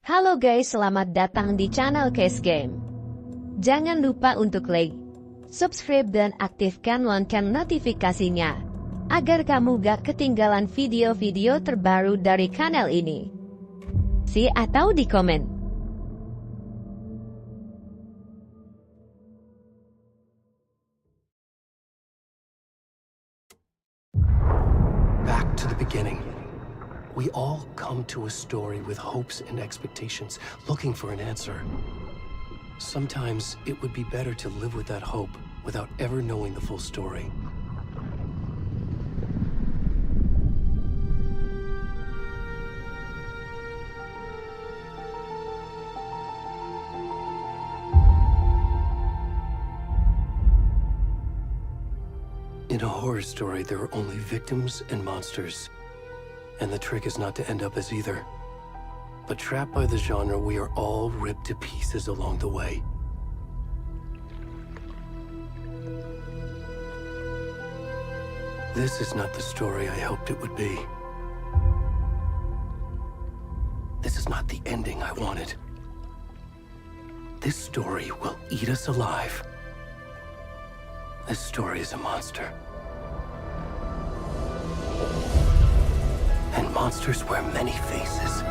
Halo guys, selamat datang di channel keysgame. Jangan lupa untuk like, subscribe dan aktifkan lonceng notifikasinya, agar kamu gak ketinggalan video-video terbaru dari kanal ini. Atau di komen. Back to the beginning. We all come to a story with hopes and expectations, looking for an answer. Sometimes it would be better to live with that hope without ever knowing the full story. In a horror story, there are only victims and monsters. And the trick is not to end up as either. But trapped by the genre, we are all ripped to pieces along the way. This is not the story I hoped it would be. This is not the ending I wanted. This story will eat us alive. This story is a monster. And monsters wear many faces.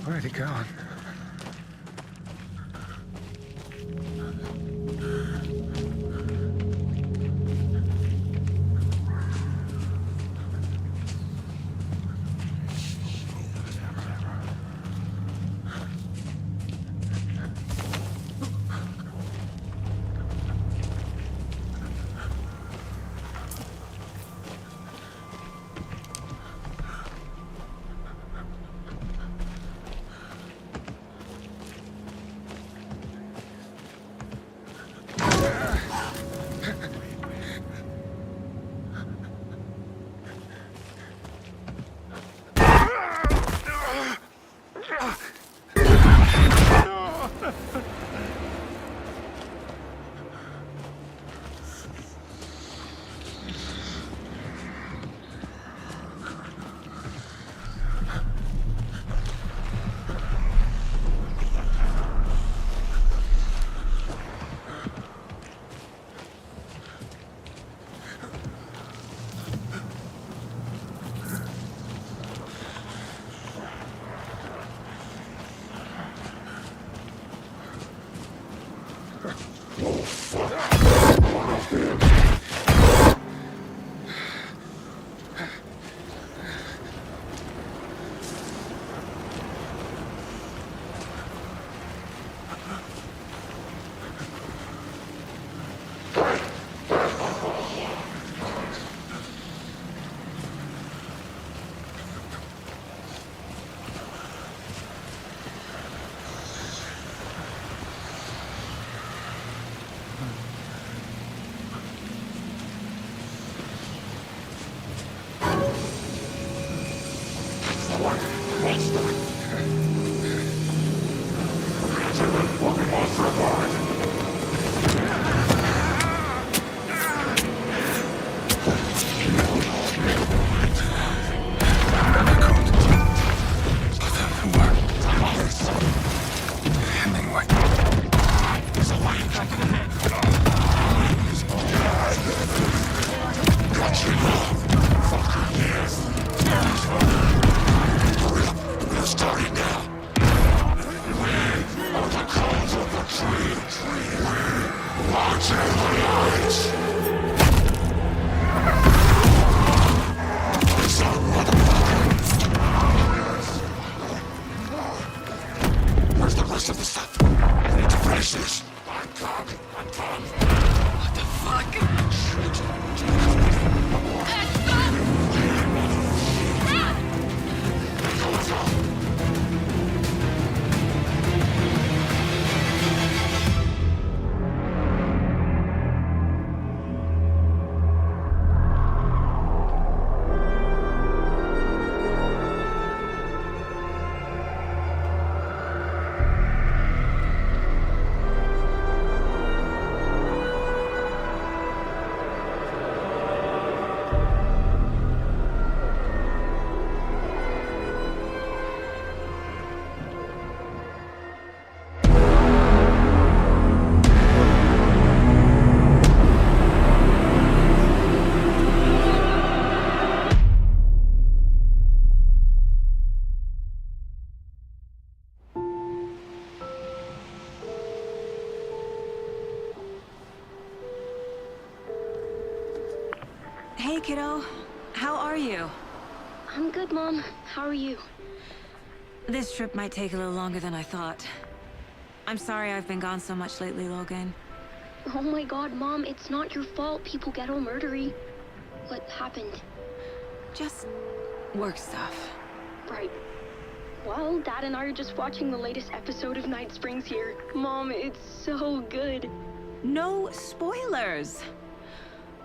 Where'd he gone? kiddo. How are you? I'm good, Mom. How are you? This trip might take a little longer than I thought. I'm sorry I've been gone so much lately, Logan. Oh my god, Mom, it's not your fault people get all murdery. What happened? Just work stuff. Right. Well, Dad and I are just watching the latest episode of Night Springs here. Mom, it's so good. No spoilers!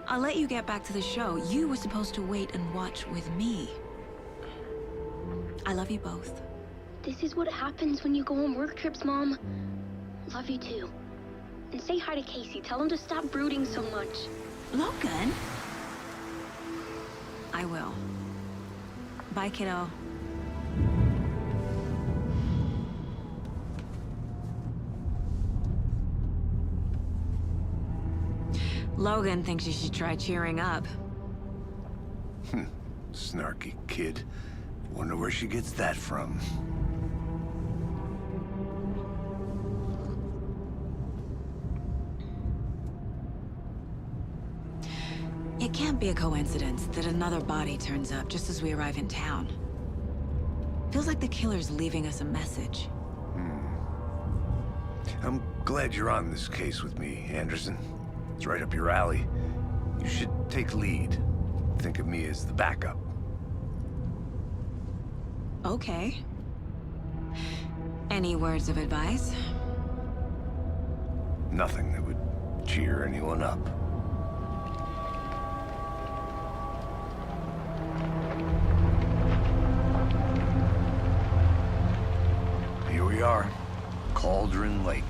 I'll let you get back to the show. You were supposed to wait and watch with me. I love you both. This is what happens when you go on work trips, Mom. Love you too. And say hi to Casey. Tell him to stop brooding so much. Logan? I will. Bye, kiddo. Logan thinks you should try cheering up. Snarky kid. Wonder where she gets that from. It can't be a coincidence that another body turns up just as we arrive in town. Feels like the killer's leaving us a message. I'm glad you're on this case with me, Anderson. It's right up your alley. You should take lead. Think of me as the backup. Okay. Any words of advice? Nothing that would cheer anyone up. Here we are. Cauldron Lake.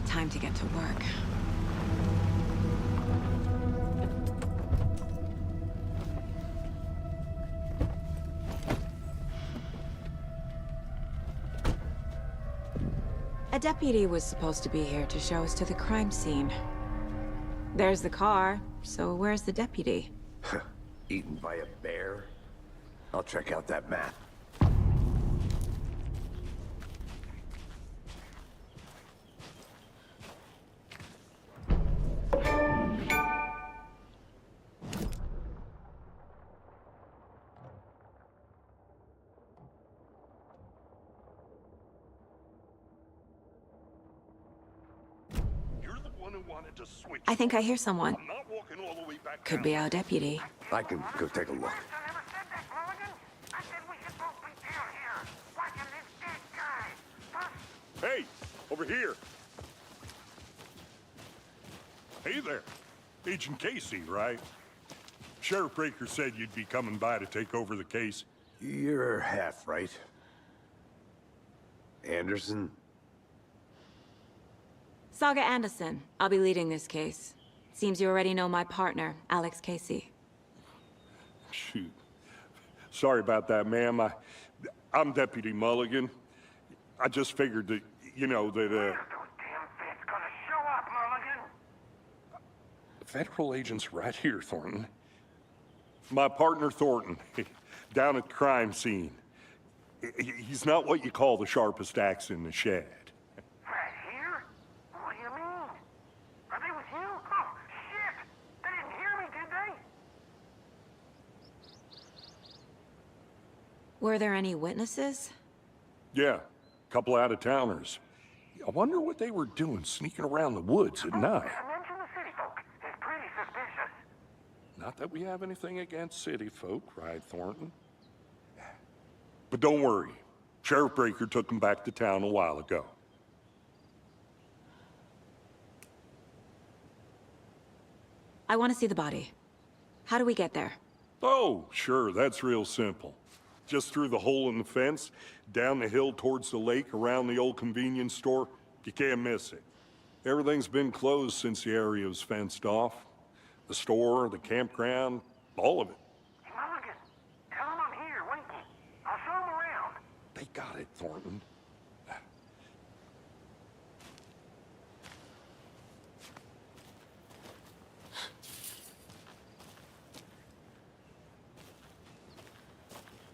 Time to get to work. A deputy was supposed to be here to show us to the crime scene. There's the car, so where's the deputy? Eaten by a bear? I'll check out that map. I think I hear someone. Could be our deputy. I can go take a look. Hey, over here. Hey there. Agent Casey, right? Sheriff Breaker said you'd be coming by to take over the case. You're half right. Anderson? Saga Anderson. I'll be leading this case. Seems you already know my partner, Alex Casey. Shoot. Sorry about that, ma'am. I'm Deputy Mulligan. I just figured that, you know, that, Those damn feds gonna show up, Mulligan. Federal agent's right here, Thornton. My partner, Thornton, down at the crime scene. He's not what you call the sharpest axe in the shed. Right here? What do you mean? Are they with you? Oh, shit! They didn't hear me, did they? Were there any witnesses? Yeah, a couple out-of-towners. I wonder what they were doing sneaking around the woods at night. Mention the city folk. It's pretty suspicious. Not that we have anything against city folk, right, Thornton? But don't worry. Sheriff Breaker took them back to town a while ago. I want to see the body. How do we get there? Oh, sure, that's real simple. Just through the hole in the fence, down the hill towards the lake, around the old convenience store. You can't miss it. Everything's been closed since the area was fenced off. The store, the campground, all of it. Hey, Mulligan, tell them I'm here, waiting. I'll show them around. They got it, Thornton.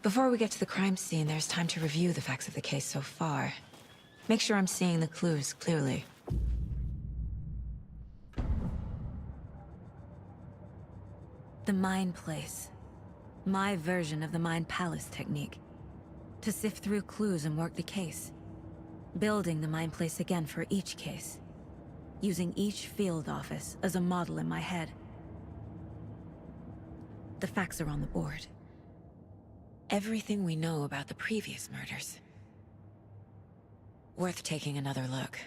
Before we get to the crime scene, there's time to review the facts of the case so far. Make sure I'm seeing the clues clearly. The Mind Place. My version of the Mind Palace technique. To sift through clues and work the case. Building the Mind Place again for each case. Using each field office as a model in my head. The facts are on the board. Everything we know about the previous murders. Worth taking another look.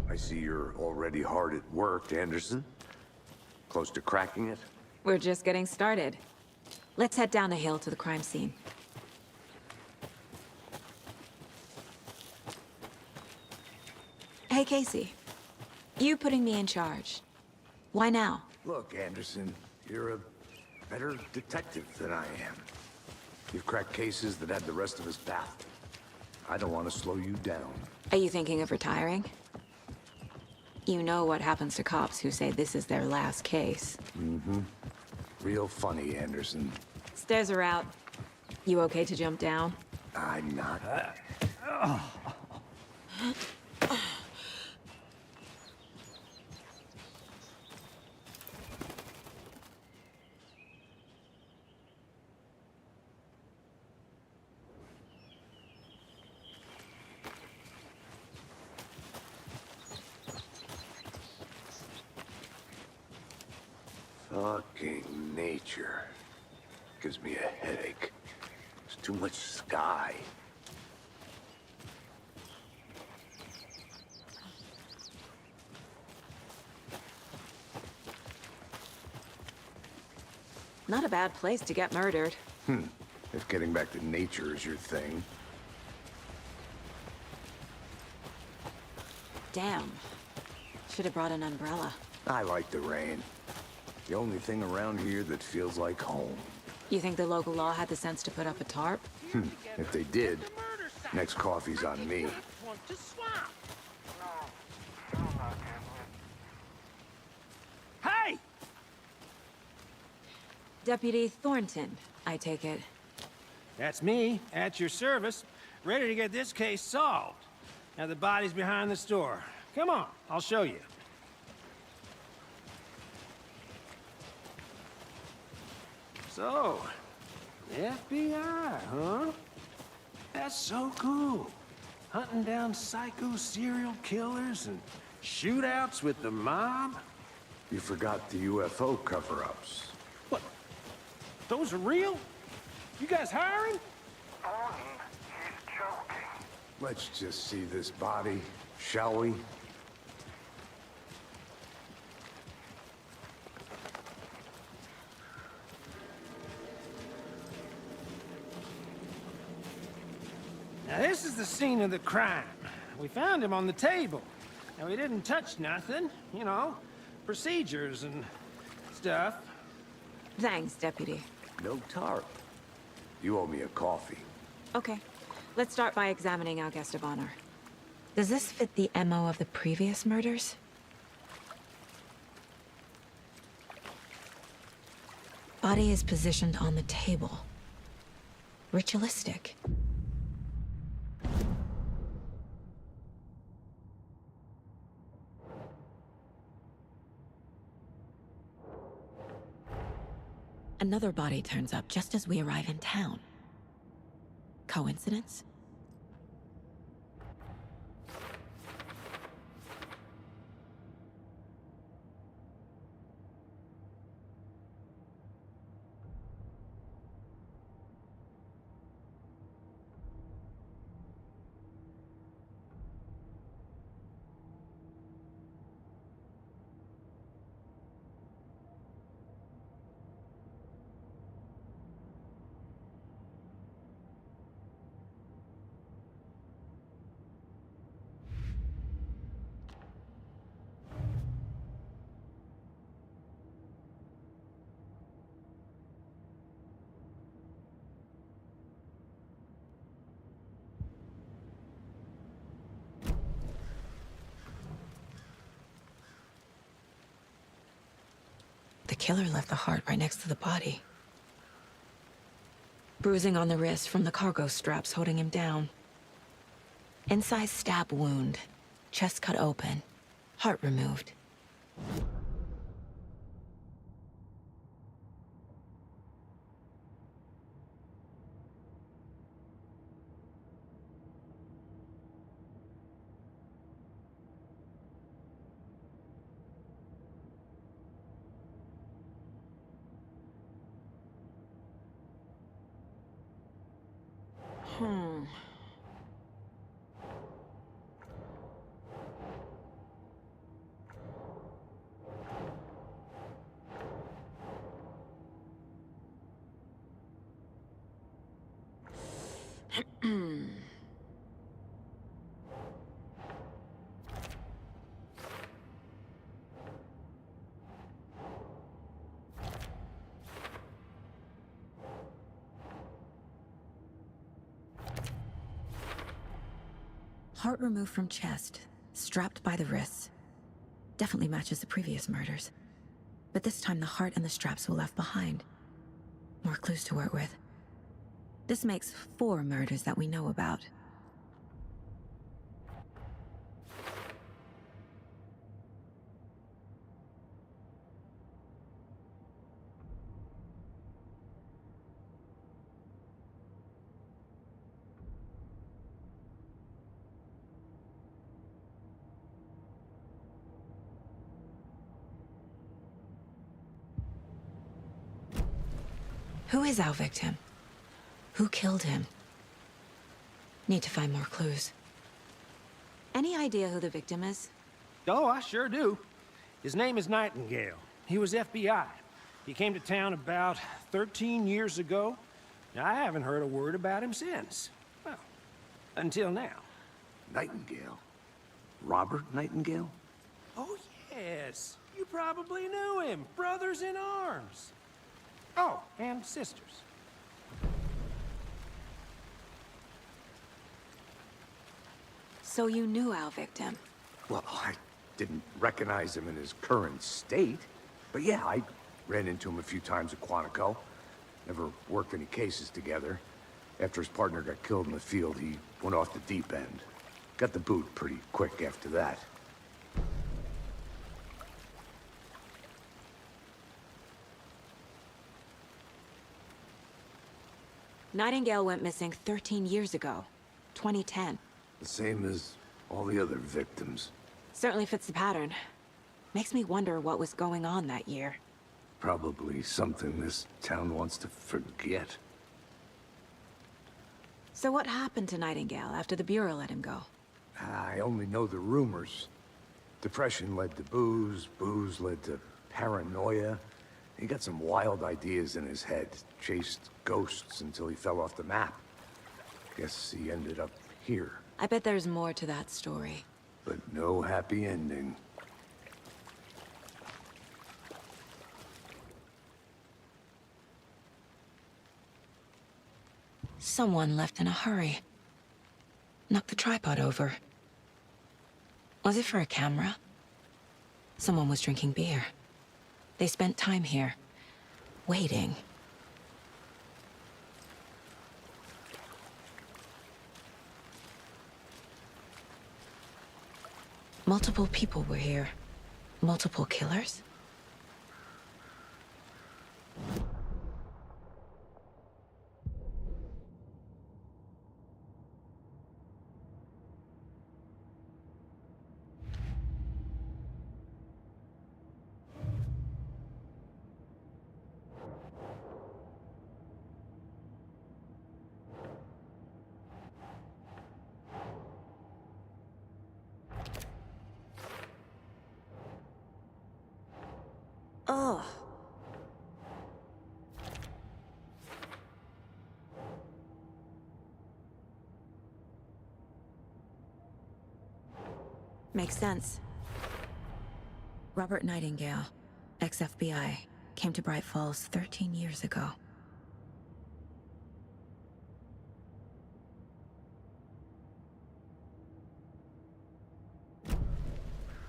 I see you're already hard at work, Anderson. Close to cracking it? We're just getting started. Let's head down the hill to the crime scene. Hey, Casey. You putting me in charge. Why now? Look, Anderson, you're a better detective than I am. You've cracked cases that had the rest of us baffled. I don't want to slow you down. Are you thinking of retiring? You know what happens to cops who say this is their last case. Mm-hmm. Real funny, Anderson. Stairs are out. You okay to jump down? I'm not. Fucking nature. Gives me a headache. There's too much sky. Not a bad place to get murdered. If getting back to nature is your thing. Damn. Should have brought an umbrella. I like the rain. The only thing around here that feels like home. You think the local law had the sense to put up a tarp? If they did, next coffee's on me. Hey! Deputy Thornton, I take it. That's me, at your service, ready to get this case solved. Now the body's behind the store. Come on, I'll show you. So, FBI, huh? That's so cool. Hunting down psycho serial killers and shootouts with the mob. You forgot the UFO cover-ups. What? Those are real? You guys hiring? Bonnie, he's joking. Let's just see this body, shall we? Now this is the scene of the crime. We found him on the table. Now we didn't touch nothing, you know, procedures and stuff. Thanks, Deputy. No tarp. You owe me a coffee. Okay. Let's start by examining our guest of honor. Does this fit the MO of the previous murders? Body is positioned on the table. Ritualistic. Another body turns up just as we arrive in town. Coincidence? killer left the heart right next to the body. Bruising on the wrist from the cargo straps holding him down. Incised stab wound. Chest cut open. Heart removed. Heart removed from chest, strapped by the wrists. Definitely matches the previous murders. But this time the heart and the straps were left behind. More clues to work with. This makes 4 murders that we know about. Who is our victim? Who killed him? Need to find more clues. Any idea who the victim is? Oh, I sure do. His name is Nightingale. He was FBI. He came to town about 13 years ago. I haven't heard a word about him since. Well, until now. Nightingale? Robert Nightingale? Oh, yes. You probably knew him. Brothers in arms. Oh, and sisters. So you knew our victim? Well, I didn't recognize him in his current state. But yeah, I ran into him a few times at Quantico. Never worked any cases together. After his partner got killed in the field, he went off the deep end. Got the boot pretty quick after that. Nightingale went missing 13 years ago, 2010. The same as all the other victims. Certainly fits the pattern. Makes me wonder what was going on that year. Probably something this town wants to forget. So what happened to Nightingale after the Bureau let him go? I only know the rumors. Depression led to booze, booze led to paranoia. He got some wild ideas in his head, chased ghosts until he fell off the map. Guess he ended up here. I bet there's more to that story. But no happy ending. Someone left in a hurry. Knocked the tripod over. Was it for a camera? Someone was drinking beer. They spent time here, waiting. Multiple people were here. Multiple killers? Ugh. Makes sense. Robert Nightingale, ex-FBI, came to Bright Falls 13 years ago.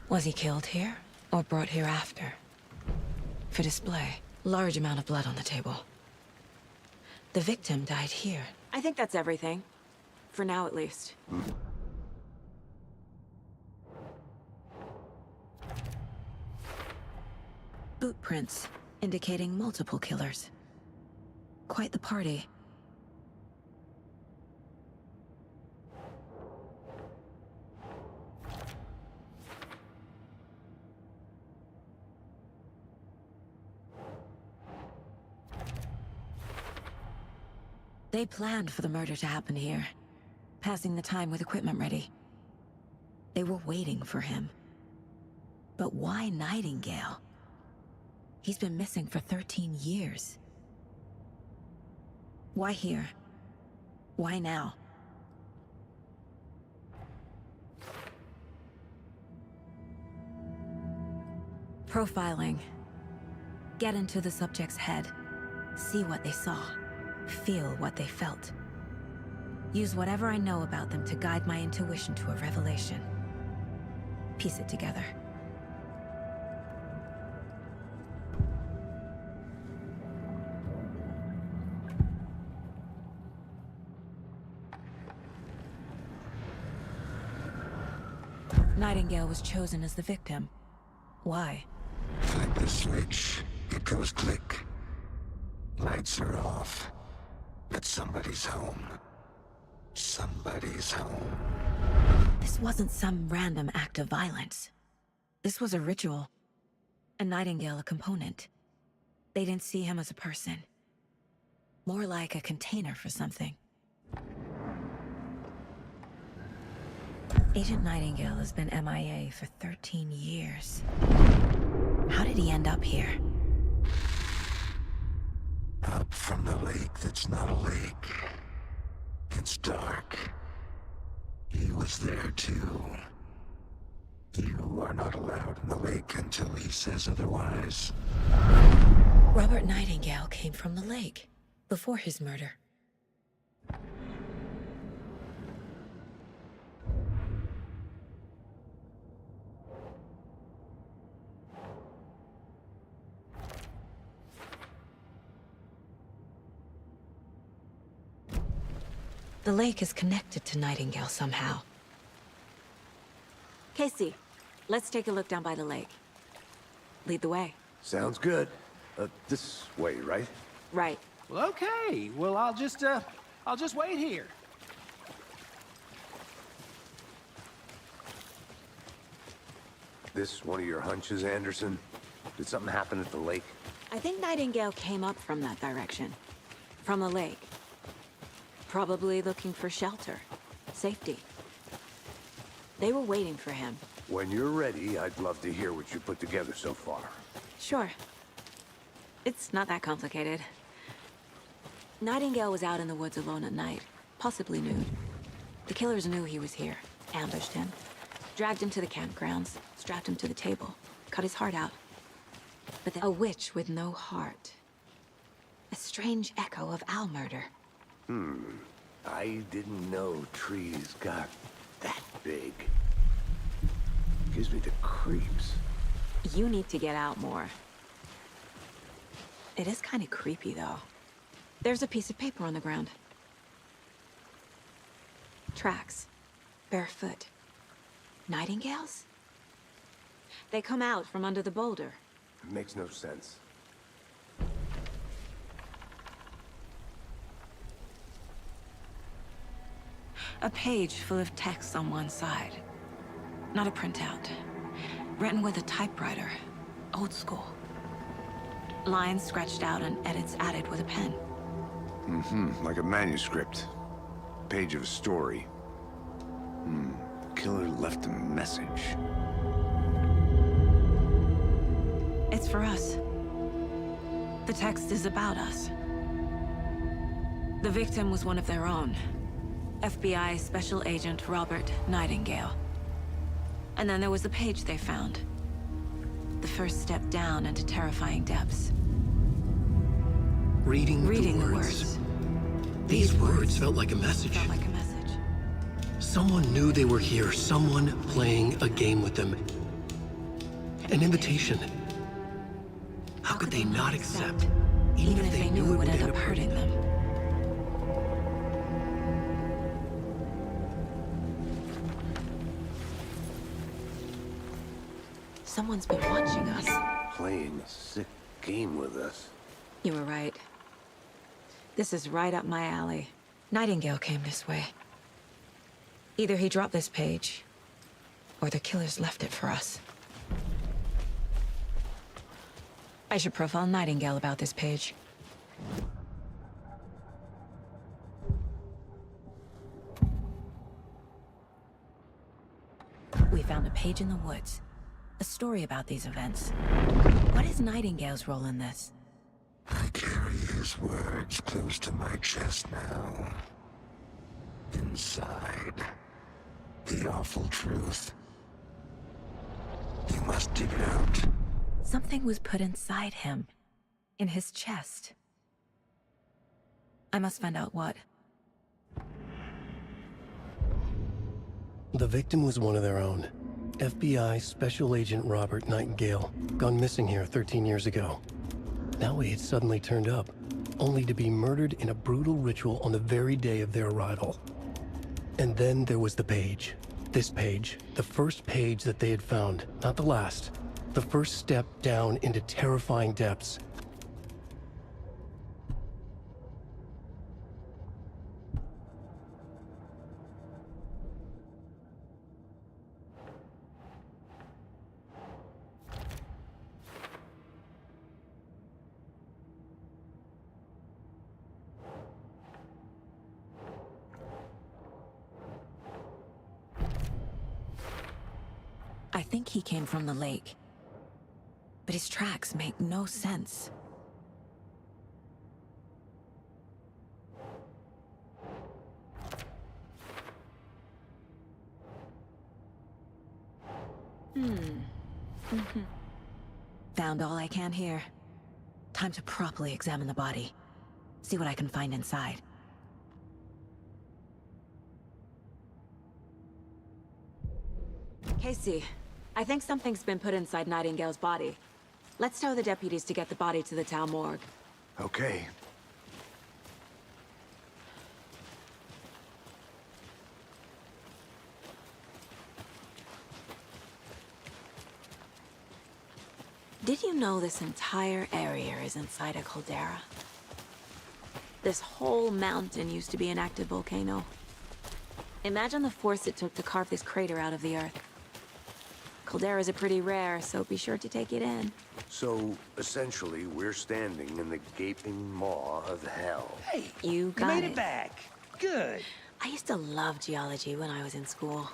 Was he killed here, or brought here after? for display. Large amount of blood on the table. The victim died here. I think that's everything. For now, at least. Boot prints, indicating multiple killers. Quite the party. They planned for the murder to happen here, passing the time with equipment ready. They were waiting for him. But why Nightingale? He's been missing for 13 years. Why here? Why now? Profiling. Get into the subject's head. See what they saw. Feel what they felt. Use whatever I know about them to guide my intuition to a revelation. Piece it together. Nightingale was chosen as the victim. Why? Flip the switch, it goes click. Lights are off. But somebody's home. Somebody's home. This wasn't some random act of violence. This was a ritual. And Nightingale a component. They didn't see him as a person. More like a container for something. Agent Nightingale has been MIA for 13 years. How did he end up here? Up from the lake that's not a lake. It's dark. He was there too. You are not allowed in the lake until he says otherwise. Robert Nightingale came from the lake, before his murder. The lake is connected to Nightingale somehow. Casey, let's take a look down by the lake. Lead the way. Sounds good. This way, right? Right. Well, okay. Well, I'll just wait here. This one of your hunches, Anderson? Did something happen at the lake? I think Nightingale came up from that direction. From the lake. Probably looking for shelter. Safety. They were waiting for him. When you're ready, I'd love to hear what you put together so far. Sure. It's not that complicated. Nightingale was out in the woods alone at night, possibly nude. The killers knew he was here, ambushed him, dragged him to the campgrounds, strapped him to the table, cut his heart out. But then a witch with no heart. A strange echo of owl murder. I didn't know trees got that big. Gives me the creeps. You need to get out more. It is kind of creepy, though. There's a piece of paper on the ground. Tracks. Barefoot. Nightingales? They come out from under the boulder. Makes no sense. A page full of text on one side. Not a printout. Written with a typewriter. Old school. Lines scratched out and edits added with a pen. Like a manuscript. Page of a story. Killer left a message. It's for us. The text is about us. The victim was one of their own. FBI Special Agent Robert Nightingale. And then there was the page they found. The first step down into terrifying depths. Reading the words. These words felt like a message. Felt like a message. Someone knew they were here, someone playing a game with them. An invitation. How could they not accept? Even if they knew it would end up hurting them. Someone's been watching us. Playing a sick game with us. You were right. This is right up my alley. Nightingale came this way. Either he dropped this page, or the killers left it for us. I should profile Nightingale about this page. We found a page in the woods. A story about these events. What is Nightingale's role in this? I carry his words close to my chest now. Inside, the awful truth. You must dig it out. Something was put inside him. In his chest. I must find out what. The victim was one of their own. FBI Special Agent Robert Nightingale, gone missing here 13 years ago. Now he had suddenly turned up, only to be murdered in a brutal ritual on the very day of their arrival. And then there was the page. This page, the first page that they had found, not the last. The first step down into terrifying depths. I think he came from the lake. But his tracks make no sense. Found all I can here. Time to properly examine the body. See what I can find inside. Casey, I think something's been put inside Nightingale's body. Let's tell the deputies to get the body to the town morgue. Okay. Did you know this entire area is inside a caldera? This whole mountain used to be an active volcano. Imagine the force it took to carve this crater out of the earth. Calderas are pretty rare, so be sure to take it in. So, essentially, we're standing in the gaping maw of hell. Hey, You got made it. it back. Good. I used to love geology when I was in school.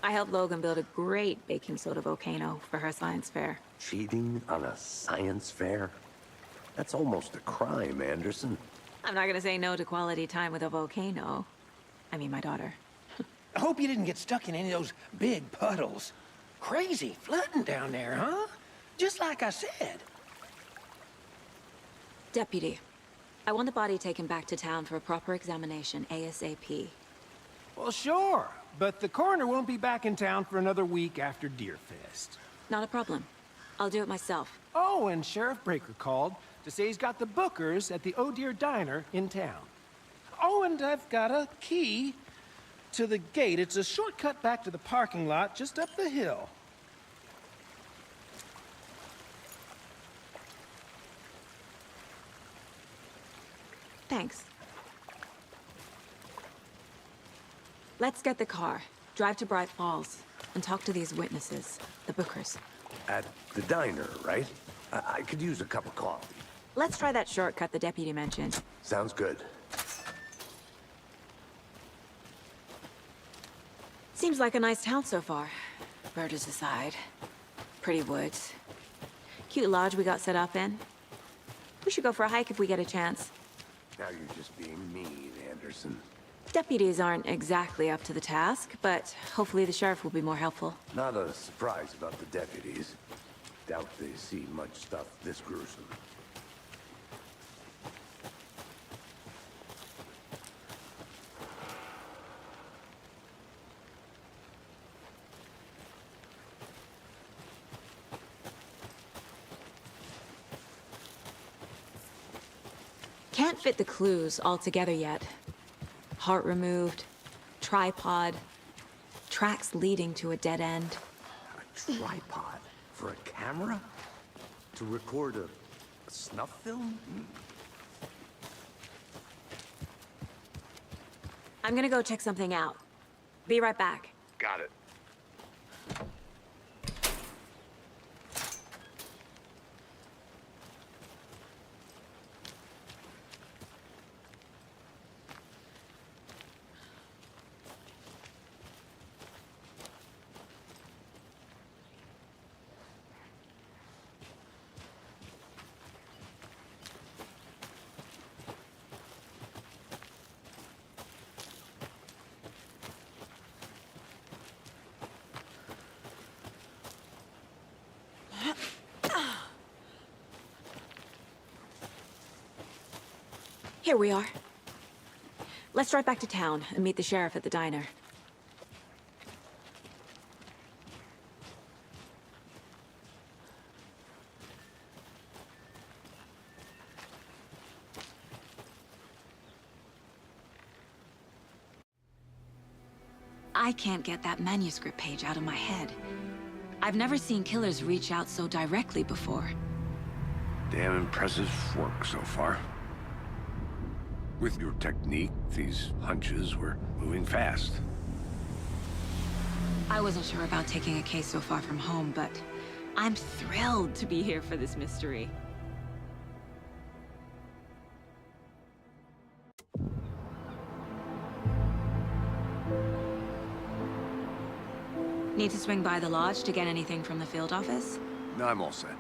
I helped Logan build a great baking soda volcano for her science fair. Cheating on a science fair? That's almost a crime, Anderson. I'm not gonna say no to quality time with a volcano. I mean, my daughter. I hope you didn't get stuck in any of those big puddles. Crazy flooding down there, huh? Just like I said. Deputy, I want the body taken back to town for a proper examination, ASAP. Well, sure. But the coroner won't be back in town for another week after Deerfest. Not a problem. I'll do it myself. Oh, and Sheriff Breaker called to say he's got the Bookers at the Oh Dear Diner in town. Oh, and I've got a key to the gate. It's a shortcut back to the parking lot just up the hill. Thanks. Let's get the car, drive to Bright Falls, and talk to these witnesses, the Bookers. At the diner, right? I could use a cup of coffee. Let's try that shortcut the deputy mentioned. Sounds good. Seems like a nice town so far. Murders aside. Pretty woods. Cute lodge we got set up in. We should go for a hike if we get a chance. Now you're just being mean, Anderson. Deputies aren't exactly up to the task, but hopefully the sheriff will be more helpful. Not a surprise about the deputies. Doubt they see much stuff this gruesome. can't fit the clues all together yet. Heart removed, tripod, tracks leading to a dead end. A tripod? For a camera? To record a snuff film? I'm gonna go check something out. Be right back. Got it. Here we are. Let's drive back to town and meet the sheriff at the diner. I can't get that manuscript page out of my head. I've never seen killers reach out so directly before. Damn impressive work so far. With your technique, these hunches were moving fast. I wasn't sure about taking a case so far from home, but I'm thrilled to be here for this mystery. Need to swing by the lodge to get anything from the field office? No, I'm all set.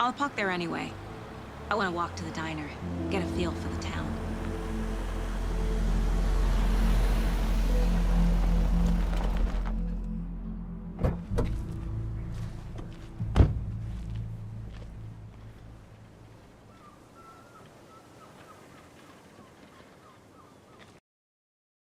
I'll park there anyway. I want to walk to the diner, get a feel for the town.